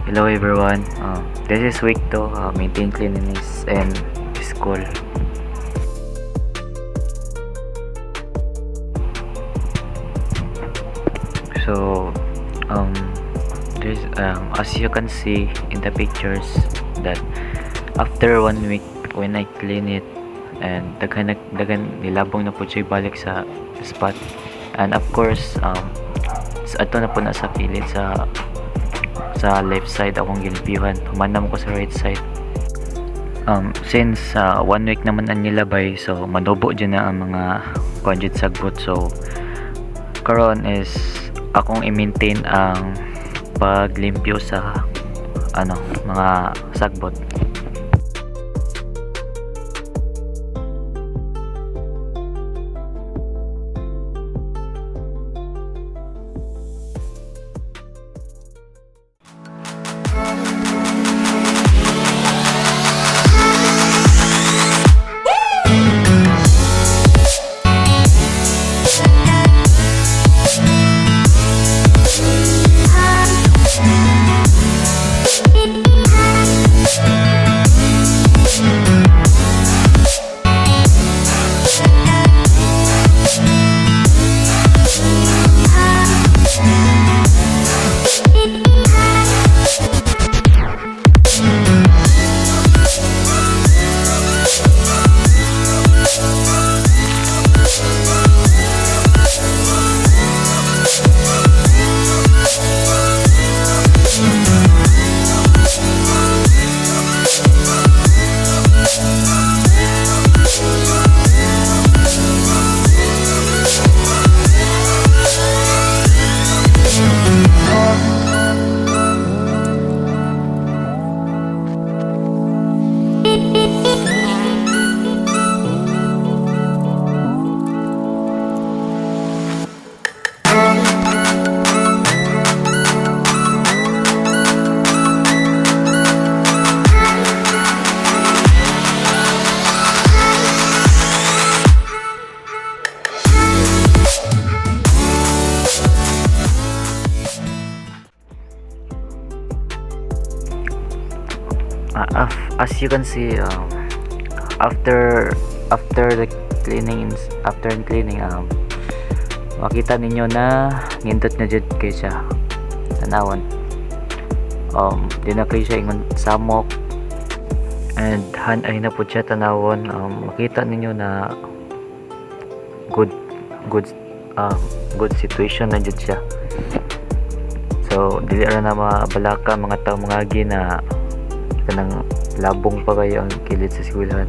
Hello everyone. This is week 2, maintain cleanliness and school. So, there's as you can see in the pictures that after 1 week when I clean it and dagan nilabong na po siya balik sa spot, and of course ato na po na sa kilid sa left side akong gilbihan, humanam ko sa right side. Since 1 week naman ang nilabay, so manubo dyan na ang mga conjugate sagbot. So karon is akong i-maintain ang paglimpyo sa mga sagbot. As you can see, after the cleaning, makita ninyo na nindot na jud kay siya tanawon. Di na kay siya ingon samok, and ay na po siya tanawon. Makita ninyo na good situation na jud siya. So dili ra na mabalaka mga tao mga agi na kanang labong pa kayo ang kilid sa eskwelahan.